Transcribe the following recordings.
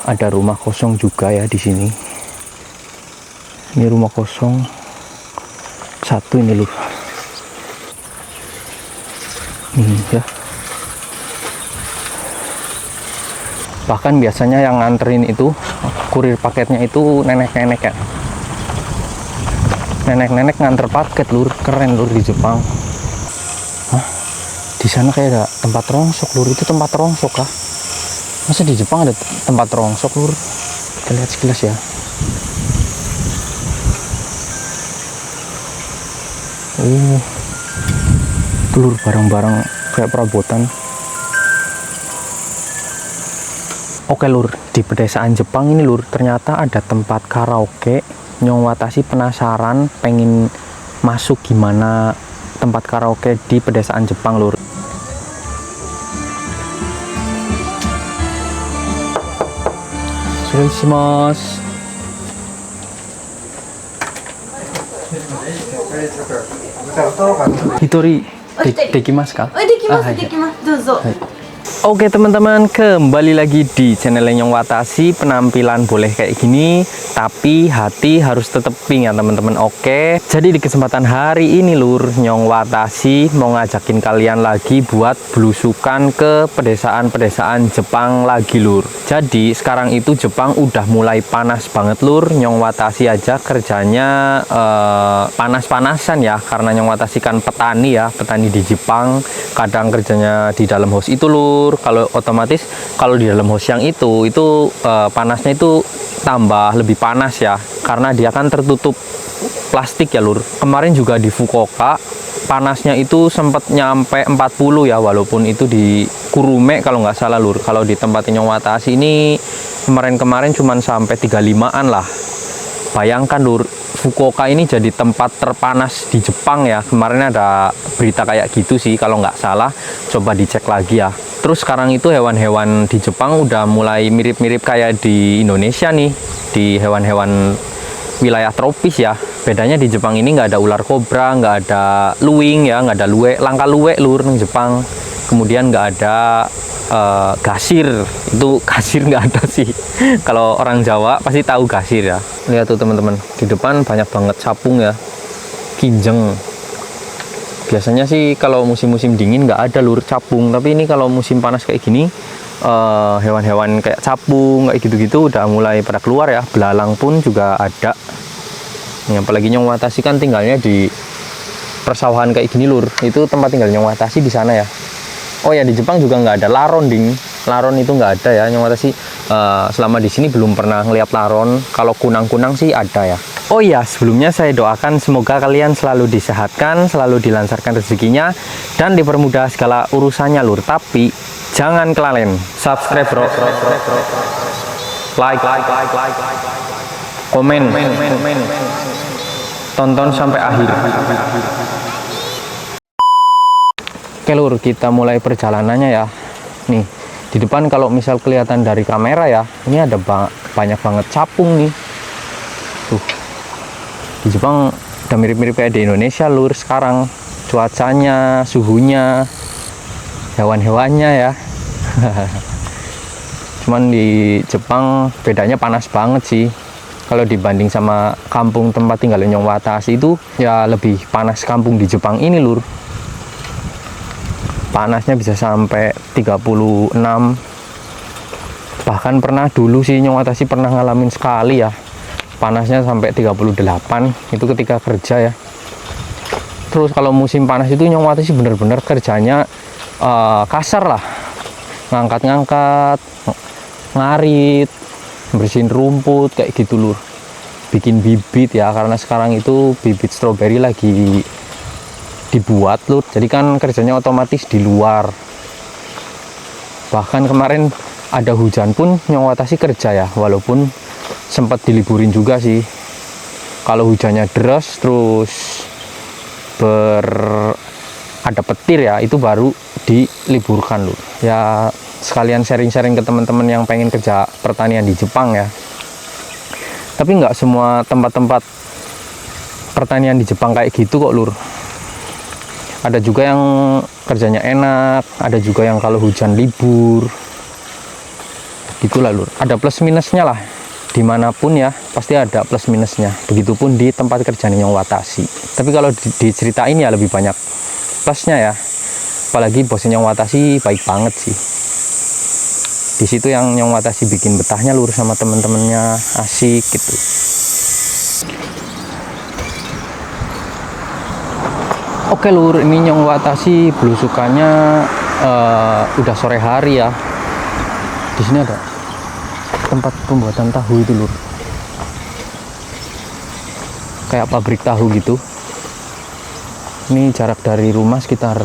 ada rumah kosong juga ya di sini. Ini rumah kosong satu ini lur. Ya. Bahkan biasanya yang nganterin itu kurir paketnya itu nenek-nenek ya. Nenek-nenek nganter paket lur, keren lur di Jepang. Hah? Di sana kayak ada tempat rongsok lur, itu tempat rongsok kah? Masa di Jepang ada tempat rongsok lur? Kita lihat sekilas ya. Lur, barang-barang kayak perabotan. Oke lur, di pedesaan Jepang ini lur, ternyata ada tempat karaoke. Nyong Watashi penasaran pengen masuk gimana tempat karaoke di pedesaan Jepang lur. Sureshimasu. Hitori dekimasu ka? Dekimasu, dozo. Oke teman-teman, kembali lagi di channel Nyong Watashi. Penampilan boleh kayak gini, tapi hati harus tetap pink ya teman-teman. Oke, jadi di kesempatan hari ini lur, Nyong Watashi mau ngajakin kalian lagi buat belusukan ke pedesaan-pedesaan Jepang lagi lur. Jadi sekarang itu Jepang udah mulai panas banget lur. Nyong Watashi aja kerjanya panas-panasan ya, karena Nyong Watashi kan petani ya, petani di Jepang. Kadang kerjanya di dalam house itu lur. Kalau otomatis kalau di dalam house yang itu panasnya itu tambah lebih panas ya, karena dia kan tertutup plastik ya lur. Kemarin juga di Fukuoka panasnya itu sempat nyampe 40 ya, walaupun itu di Kurume kalau nggak salah lur. Kalau di tempat Nyong Watashi ini kemarin cuman sampai 35-an lah. Bayangkan lur, Fukuoka ini jadi tempat terpanas di Jepang ya. Kemarin ada berita kayak gitu sih kalau nggak salah, coba dicek lagi ya. Terus sekarang itu hewan-hewan di Jepang udah mulai mirip-mirip kayak di Indonesia nih, di hewan-hewan wilayah tropis ya. Bedanya di Jepang ini nggak ada ular kobra, nggak ada luwing ya, nggak ada luwe, langka luwe lur di Jepang. Kemudian nggak ada gasir, itu gasir nggak ada sih. Kalau orang Jawa pasti tahu gasir ya. Lihat tuh teman-teman, di depan banyak banget capung ya, kinjeng. Biasanya sih kalau musim-musim dingin nggak ada lur capung, tapi ini kalau musim panas kayak gini hewan-hewan kayak capung kayak gitu-gitu udah mulai pada keluar ya. Belalang pun juga ada. Nih, apalagi Nyong Watashi kan tinggalnya di persawahan kayak gini lur. Itu tempat tinggal Nyong Watashi di sana ya. Oh ya, di Jepang juga nggak ada laron ding. Laron itu nggak ada ya. Nyong Watashi selama di sini belum pernah ngeliat laron. Kalau kunang-kunang sih ada ya. Oh iya, sebelumnya saya doakan semoga kalian selalu disehatkan, selalu dilancarkan rezekinya, dan dipermudah segala urusannya lur. Tapi jangan kelalen subscribe bro, like, komen, tonton sampai akhir. Oke lur, kita mulai perjalanannya ya. Nih, di depan kalau misal kelihatan dari kamera ya, ini ada banyak banget capung nih. Tuh. Di Jepang udah mirip-mirip kayak di Indonesia lur sekarang. Cuacanya, suhunya, hewan-hewannya ya. Cuman di Jepang bedanya panas banget sih. Kalau dibanding sama kampung tempat tinggal Nyong Watashi itu ya lebih panas kampung di Jepang ini lur. Panasnya bisa sampai 36. Bahkan pernah dulu sih Nyong Watashi pernah ngalamin sekali ya, panasnya sampai 38 itu ketika kerja ya. Terus kalau musim panas itu Nyong Watashi bener-bener kerjanya kasar lah, ngangkat-ngangkat, ngarit, bersihin rumput kayak gitu lur, bikin bibit ya, karena sekarang itu bibit stroberi lagi dibuat lur, jadi kan kerjanya otomatis di luar. Bahkan kemarin ada hujan pun Nyong Watashi kerja ya, walaupun sempat diliburin juga sih. Kalau hujannya deras terus ada petir ya, itu baru diliburkan lur. Ya sekalian sharing-sharing ke teman-teman yang pengen kerja pertanian di Jepang ya. Tapi nggak semua tempat-tempat pertanian di Jepang kayak gitu kok lur. Ada juga yang kerjanya enak, ada juga yang kalau hujan libur. Gitulah lur, ada plus minusnya lah. Dimanapun ya pasti ada plus minusnya, begitupun di tempat kerja Nyong Watashi. Tapi kalau diceritain ya lebih banyak plusnya ya, apalagi bosnya Nyong Watashi baik banget sih. Di situ yang Nyong Watashi bikin betahnya lur, sama temen-temennya asik gitu. Oke lur, ini Nyong Watashi belusukannya udah sore hari ya. Di sini ada tempat pembuatan tahu itu lur, kayak pabrik tahu gitu. Ini jarak dari rumah sekitar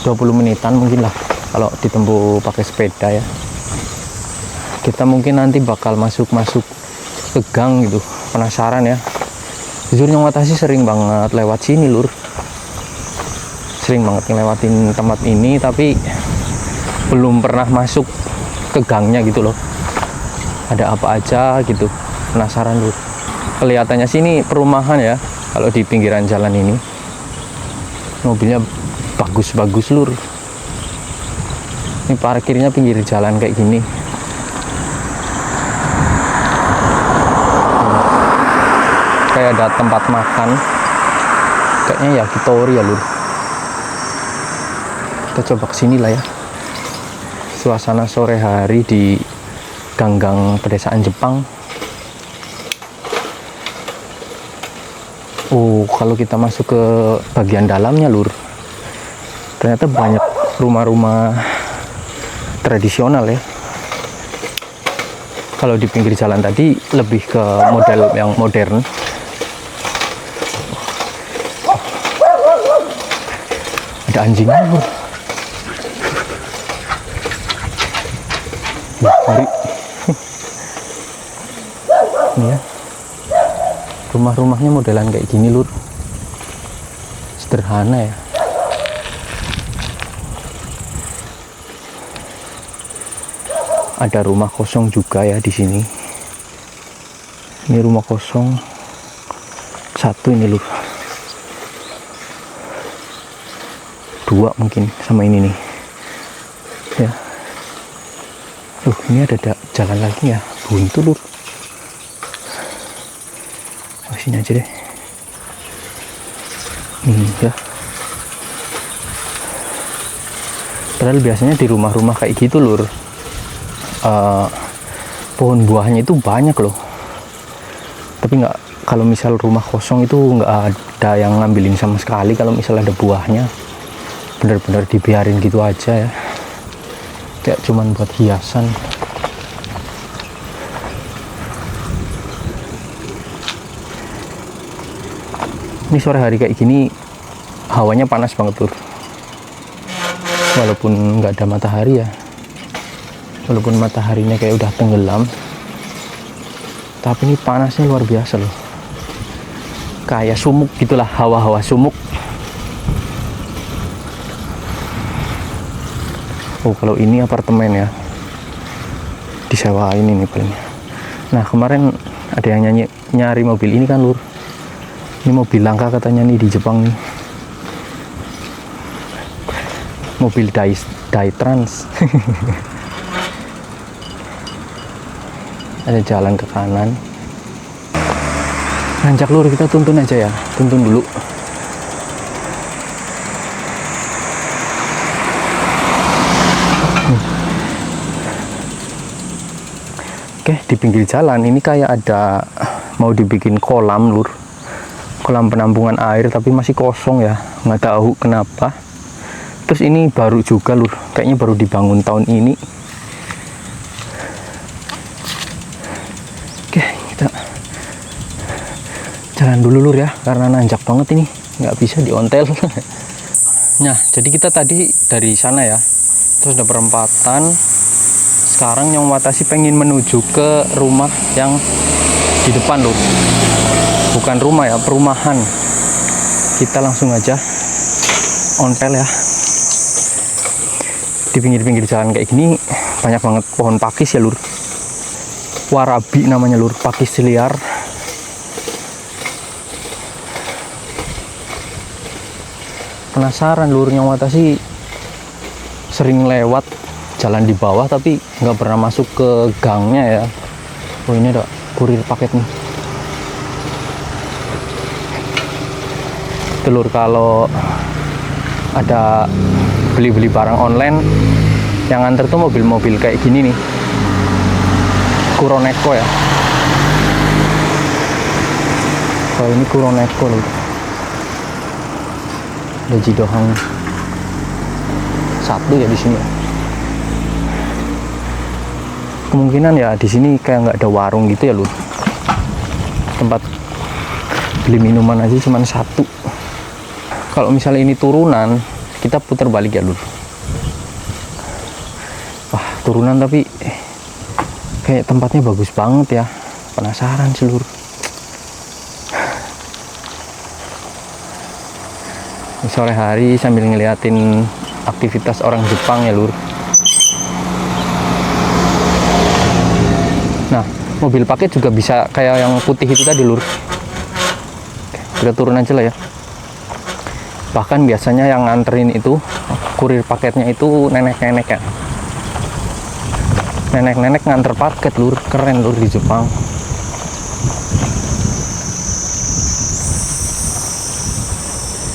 20 menitan mungkin lah kalau ditempuh pakai sepeda ya. Kita mungkin nanti bakal masuk ke gang gitu, penasaran ya. Jujur Nyong Watashi sering banget lewat sini lur, sering banget ngelewatin tempat ini, tapi belum pernah masuk ke gangnya gitu loh. Ada apa aja gitu, penasaran lur. Kelihatannya sini perumahan ya, kalau di pinggiran jalan ini. Mobilnya bagus-bagus lur. Ini parkirnya pinggir jalan kayak gini. Kayak ada tempat makan, kayaknya yakitori ya lur. Kita coba kesini lah ya. Suasana sore hari di gang-gang pedesaan Jepang. Oh, kalau kita masuk ke bagian dalamnya lur, ternyata banyak rumah-rumah tradisional ya. Kalau di pinggir jalan tadi lebih ke model yang modern. Ada anjingnya lur. Mari. Ini ya, rumah-rumahnya modelan kayak gini lur, sederhana ya. Ada rumah kosong juga ya di sini. Ini rumah kosong satu ini lur, dua mungkin sama ini nih ya. Ini ada jalan lagi ya, buntu lur. Sini aja deh. Ya. Padahal biasanya di rumah-rumah kayak gitu lur, pohon buahnya itu banyak loh. Tapi nggak, kalau misal rumah kosong itu nggak ada yang ngambilin sama sekali. Kalau misal ada buahnya, bener-bener dibiarin gitu aja ya, kayak cuman buat hiasan. Ini sore hari kayak gini hawanya panas banget lur, walaupun nggak ada matahari ya, walaupun mataharinya kayak udah tenggelam, tapi ini panasnya luar biasa loh, kayak sumuk gitulah, hawa-hawa sumuk. Oh, kalau ini apartemen ya, disewain ini paling. Nah, kemarin ada yang nyari mobil ini kan lur. Ini mobil langka katanya nih di Jepang nih. Mobil Daitrans. Ada jalan ke kanan. Nanjak lur, kita tuntun aja ya. Tuntun dulu. Oke, di pinggir jalan ini kayak ada mau dibikin kolam lur. Kolam penampungan air, tapi masih kosong ya, nggak tahu kenapa. Terus ini baru juga lur, kayaknya baru dibangun tahun ini. Oke, kita jalan dulu lur ya, karena nanjak banget ini, nggak bisa diontel. Nah, jadi kita tadi dari sana ya, terus ada perempatan. Sekarang Nyong Watashi pengen menuju ke rumah yang di depan lur. Bukan rumah ya, perumahan. Kita langsung aja ontel ya. Di pinggir-pinggir jalan kayak gini banyak banget pohon pakis ya lur. Warabi namanya lur, pakis liar. Penasaran lur, Nyong Watashi sering lewat jalan di bawah tapi nggak pernah masuk ke gangnya ya. Oh ini ada kurir paket nih. Telur kalau ada beli-beli barang online yang nganter tuh mobil-mobil kayak gini nih, Kuroneko ya. Oh ini Kuroneko loh. Ada Jidohang satu ya di sini. Kemungkinan ya di sini kayak nggak ada warung gitu ya lur. Tempat beli minuman aja cuma satu. Kalau misalnya ini turunan, kita putar balik ya lur. Wah turunan tapi kayak tempatnya bagus banget ya. Penasaran sih lur. Sore hari sambil ngeliatin aktivitas orang Jepang ya lur. Nah mobil paket juga bisa kayak yang putih itu tadi lur. Kita turun aja lah ya. Bahkan biasanya yang nganterin itu kurir paketnya itu nenek-nenek ya. Nenek-nenek nganter paket lur, keren lur di Jepang.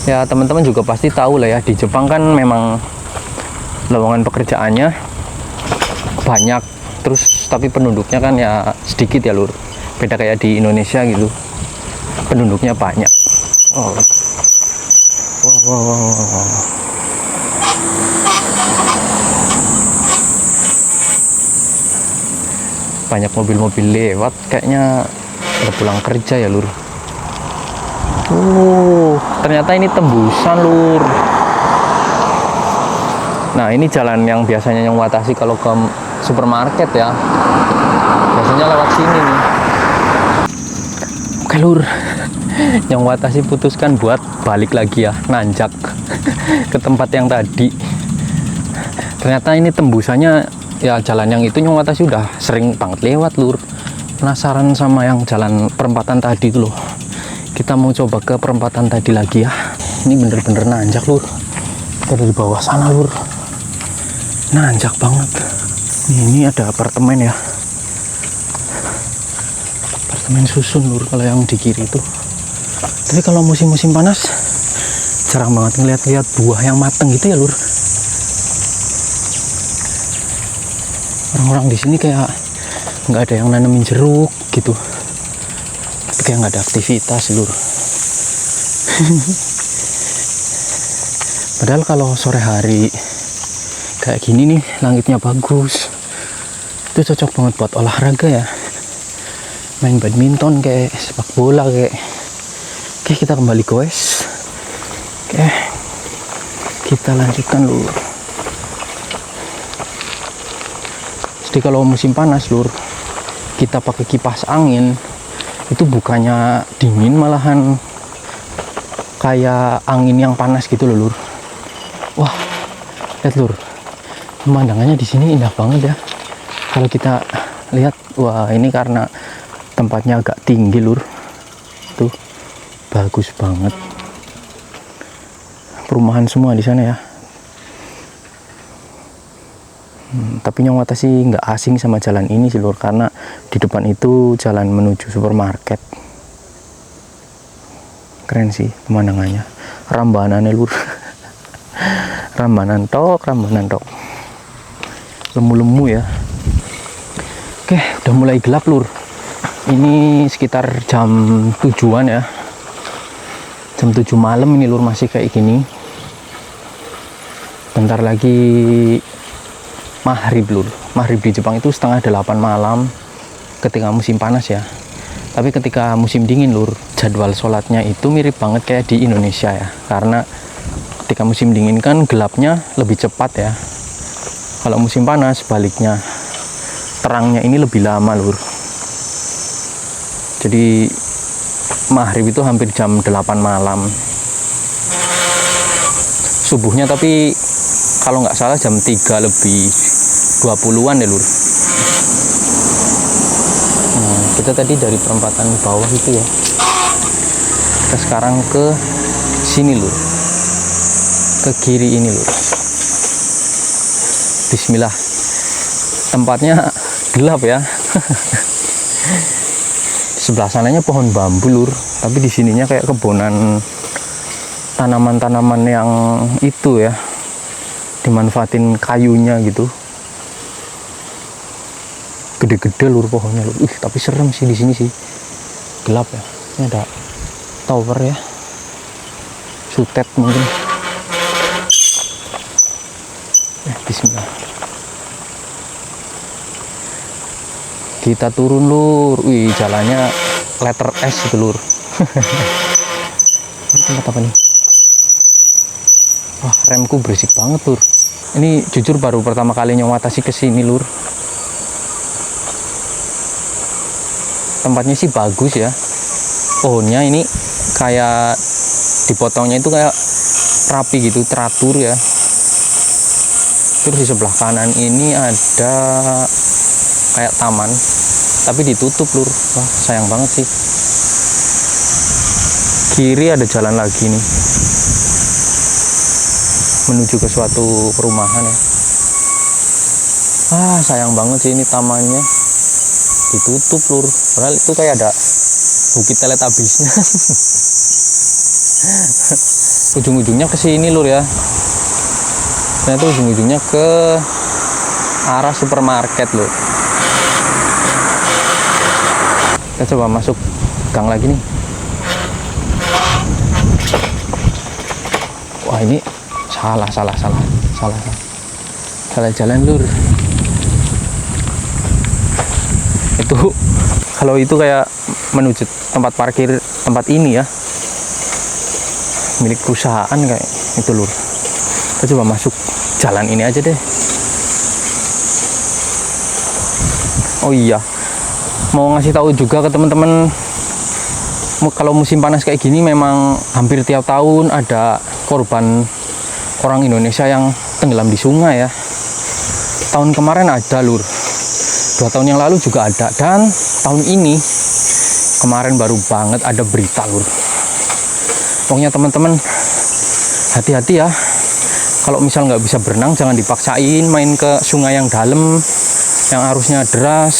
Ya teman-teman juga pasti tahu lah ya, di Jepang kan memang lowongan pekerjaannya banyak, terus tapi penduduknya kan ya sedikit ya lur. Beda kayak di Indonesia gitu, penduduknya banyak. Oh. Wow. Banyak mobil-mobil lewat, kayaknya udah pulang kerja ya lur. Ternyata ini tembusan lur. Nah ini jalan yang biasanya yang Watashi kalau ke supermarket ya, biasanya lewat sini nih. Oke lur, yang Watashi putuskan buat balik lagi ya, nanjak ke tempat yang tadi. Ternyata ini tembusannya ya, jalan yang itu yang Watashi udah sering banget lewat lur. Penasaran sama yang jalan perempatan tadi itu loh. Kita mau coba ke perempatan tadi lagi ya. Ini bener-bener nanjak lur. Kita dari bawah sana lur, nanjak banget. Ini ada apartemen ya, apartemen susun lur kalau yang di kiri itu. Tapi kalau musim-musim panas jarang banget ngeliat-liat buah yang mateng gitu ya lur. Orang-orang di sini kayak nggak ada yang nanemin jeruk gitu, tapi kayak nggak ada aktivitas lur. Padahal kalau sore hari kayak gini nih, langitnya bagus, itu cocok banget buat olahraga ya, main badminton kayak sepak bola kayak. Oke kita kembali ke wes. Oke kita lanjutkan lur. Jadi kalau musim panas lur, kita pakai kipas angin itu bukannya dingin, malahan kayak angin yang panas gitu loh lur. Wah lihat lur, pemandangannya di sini indah banget ya. Kalau kita lihat, wah ini karena tempatnya agak tinggi lur, tuh bagus banget. Perumahan semua di sana ya. Tapi yang Watashi nggak asing sama jalan ini sih lur, karena di depan itu jalan menuju supermarket. Keren sih pemandangannya, rambanannya lur. Rambanan tok, lemu-lemu ya. Oke udah mulai gelap lur. Ini sekitar jam 7-an ya, jam 7 malam ini lur, masih kayak gini. Bentar lagi maghrib lur. Maghrib di Jepang itu setengah 8 malam ketika musim panas ya. Tapi ketika musim dingin lur, jadwal sholatnya itu mirip banget kayak di Indonesia ya. Karena ketika musim dingin kan gelapnya lebih cepat ya. Kalau musim panas baliknya, terangnya ini lebih lama lur. Jadi maghrib itu hampir jam 8 malam. Subuhnya tapi kalau nggak salah jam 3 lebih 20-an ya lur. Nah, kita tadi dari perempatan bawah itu ya, kita sekarang ke sini lur, ke kiri ini lur. Bismillah. tempatnya gelap ya. Di sebelah sananya pohon bambu lur, tapi di sininya kayak kebonan tanaman-tanaman yang itu ya, dimanfaatin kayunya gitu. Gede-gede lur pohonnya lur. Tapi serem sih di sini sih. Gelap ya. Ini ada tower ya. Sutet mungkin. Bismillah. Kita turun lur. Wih, jalannya letter S itu lur. Ini tempat apa nih? Wah, remku berisik banget lur. Ini jujur baru pertama kali Nyawatasi kesini lur. Tempatnya sih bagus ya. Pohonnya ini kayak dipotongnya itu kayak rapi gitu, teratur ya. Terus di sebelah kanan ini ada kayak taman, tapi ditutup lur. Wah, sayang banget sih. Kiri ada jalan lagi nih, menuju ke suatu perumahan ya. Sayang banget sih ini tamannya ditutup lur. Padahal itu kayak ada bukit teletabisnya. Ujung-ujungnya ke sini lur ya. Ternyata ujung-ujungnya ke arah supermarket lur. Kita coba masuk gang lagi nih. Wah, ini salah jalan lur. Itu kalau itu kayak menuju tempat parkir tempat ini ya, milik perusahaan kayak itu lur. Kita coba masuk jalan ini aja deh. Oh iya, mau ngasih tahu juga ke teman-teman, kalau musim panas kayak gini memang hampir tiap tahun ada korban orang Indonesia yang tenggelam di sungai ya. Tahun kemarin ada lur, 2 tahun yang lalu juga ada, dan tahun ini kemarin baru banget ada berita lur. Pokoknya teman-teman hati-hati ya. Kalau misal nggak bisa berenang, jangan dipaksain main ke sungai yang dalam, yang arusnya deras.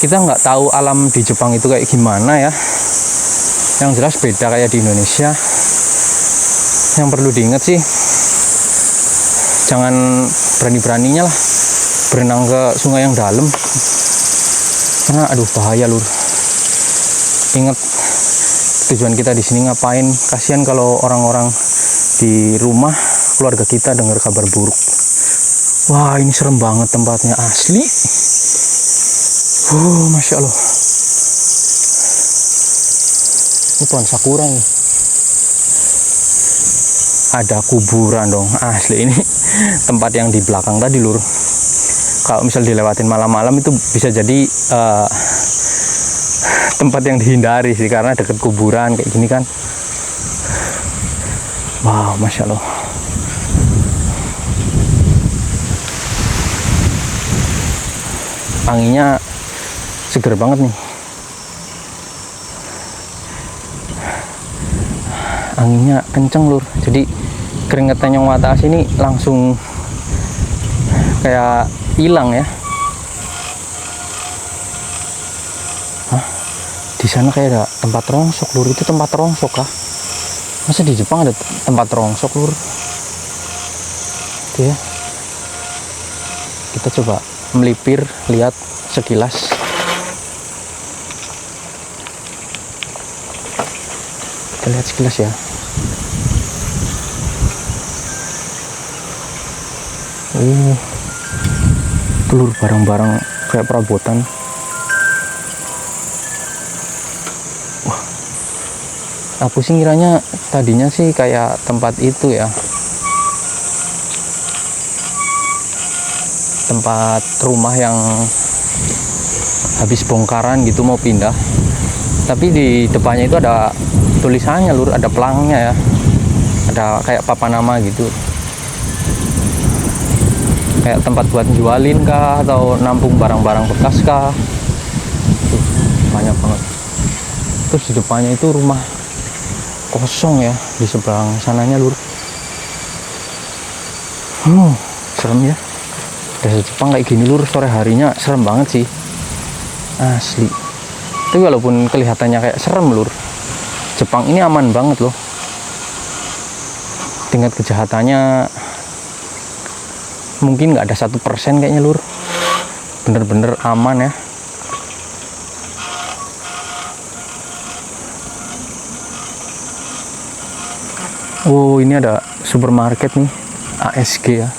Kita nggak tahu alam di Jepang itu kayak gimana ya. Yang jelas beda kayak di Indonesia. Yang perlu diingat sih, jangan berani-beraninya lah berenang ke sungai yang dalam, karena aduh bahaya lur. Ingat tujuan kita di sini ngapain. Kasihan kalau orang-orang di rumah keluarga kita dengar kabar buruk. Wah, ini serem banget tempatnya asli. Masya Allah. Ini pohon sakura nih. Ada kuburan dong asli. Ini tempat yang di belakang tadi lur, kalau misal dilewatin malam-malam itu bisa jadi tempat yang dihindari sih, karena deket kuburan kayak gini kan. Wow, Masya Allah. Anginnya seger banget nih. Anginnya kenceng lur, jadi keringetan yang atas ini langsung kayak hilang ya. Di sana kayak ada tempat rongsok lur. Itu tempat rongsok kah? Masa di Jepang ada tempat rongsok lur? Oke, kita coba melipir lihat sekilas. Kita lihat sekilas ya. Telur barang-barang kayak perabotan. Wah, aku sih ngiranya tadinya sih kayak tempat itu ya, tempat rumah yang habis bongkaran gitu mau pindah. Tapi di depannya itu ada tulisannya lur, ada pelangnya ya, ada kayak papan nama gitu, kayak tempat buat jualin kah atau nampung barang-barang bekas kah. Banyak banget. Terus di depannya itu rumah kosong ya, di seberang sananya lur. Serem ya. Desa Jepang kayak gini lur, sore harinya serem banget sih, asli. Tapi walaupun kelihatannya kayak serem lur, Jepang ini aman banget loh. Tingkat kejahatannya mungkin nggak ada 1% kayaknya lur, bener-bener aman ya. Wow, ini ada supermarket nih, ASG ya.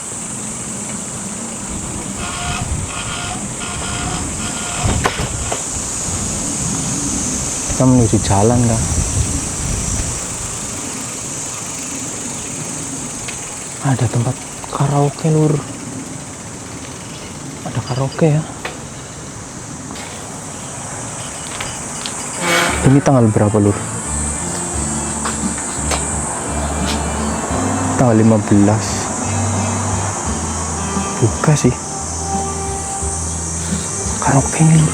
Kita menuju jalan kan. Ada tempat karaoke lur. Ada karaoke ya. Ini tanggal berapa lur? Tanggal 15. Buka sih karaoke ini lur.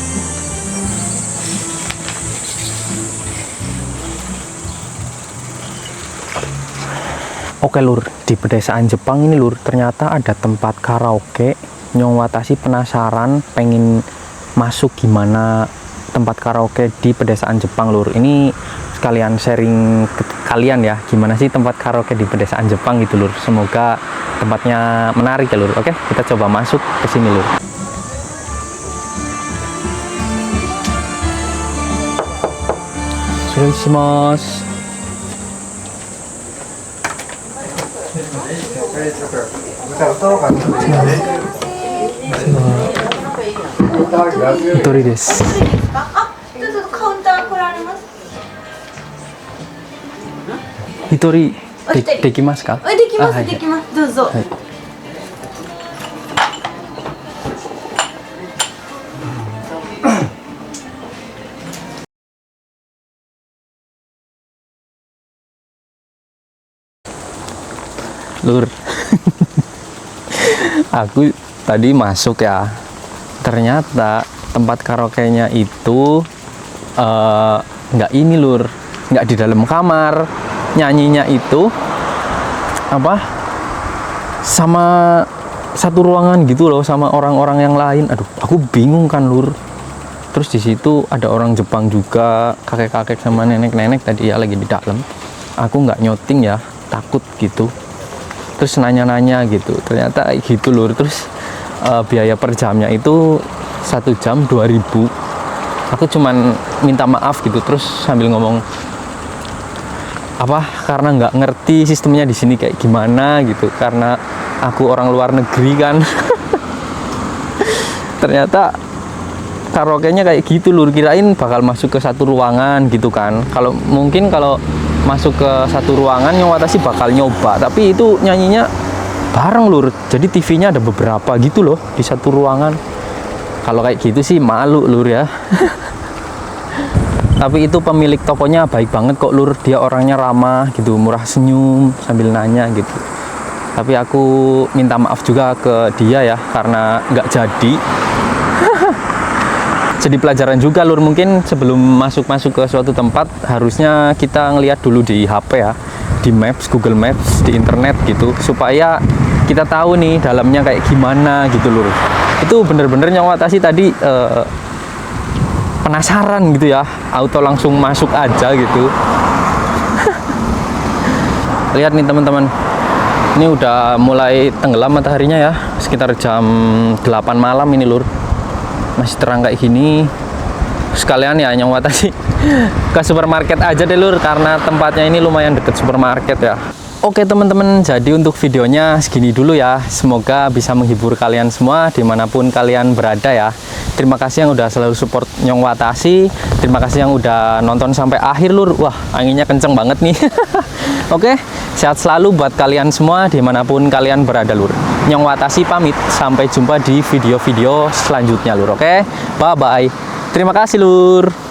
Oke lur, di pedesaan Jepang ini lur, ternyata ada tempat karaoke. Nyong Watashi penasaran pengen masuk gimana tempat karaoke di pedesaan Jepang lur. Ini sekalian sharing ke kalian ya, gimana sih tempat karaoke di pedesaan Jepang gitu lur. Semoga tempatnya menarik ya lur. Oke, kita coba masuk ke sini lur. Shiroshimasu. Itori desu. どうぞカウンター来られます。一人お一人できますか？できます、はいできます。どうぞ。はい。Lur, aku tadi masuk ya, ternyata tempat karaoke-nya itu nggak ini lur, nggak di dalam kamar, nyanyinya itu apa sama satu ruangan gitu loh sama orang-orang yang lain. Aduh, aku bingung kan lur. Terus di situ ada orang Jepang juga, kakek-kakek sama nenek-nenek tadi ya lagi di dalam. Aku nggak nyoting ya, takut gitu. Terus nanya-nanya gitu, ternyata gitu lur. Terus biaya per jamnya itu 1 jam 2.000. Aku cuman minta maaf gitu, terus sambil ngomong apa karena nggak ngerti sistemnya di sini kayak gimana gitu, karena aku orang luar negeri kan. Ternyata karaoke-nya kayak gitu lur, kirain bakal masuk ke satu ruangan gitu kan. Kalau mungkin kalau masuk ke satu ruangan Nyong Watashi bakal nyoba, tapi itu nyanyinya bareng lur, jadi TV-nya ada beberapa gitu loh di satu ruangan. Kalau kayak gitu sih malu lur ya. Tapi itu pemilik tokonya baik banget kok lur, dia orangnya ramah gitu, murah senyum sambil nanya gitu. Tapi aku minta maaf juga ke dia ya karena nggak jadi. Jadi pelajaran juga lur, mungkin sebelum masuk ke suatu tempat harusnya kita ngelihat dulu di HP ya, di Maps, Google Maps, di internet gitu, supaya kita tahu nih dalamnya kayak gimana gitu lur. Itu bener-bener Nyong Watashi tadi penasaran gitu ya, auto langsung masuk aja gitu. Lihat nih teman-teman, ini udah mulai tenggelam mataharinya ya, sekitar jam 8 malam ini lur. Masih terang kayak gini. Sekalian ya Nyong Watashi ke supermarket aja deh lur, karena tempatnya ini lumayan deket supermarket ya. Oke teman-teman, jadi untuk videonya segini dulu ya. Semoga bisa menghibur kalian semua dimanapun kalian berada ya. Terima kasih yang udah selalu support Nyong Watashi. Terima kasih yang udah nonton sampai akhir lur. Wah, anginnya kenceng banget nih. Oke, sehat selalu buat kalian semua dimanapun kalian berada lur. Nyong Watashi pamit, sampai jumpa di video-video selanjutnya lur. Oke, bye-bye. Terima kasih lur.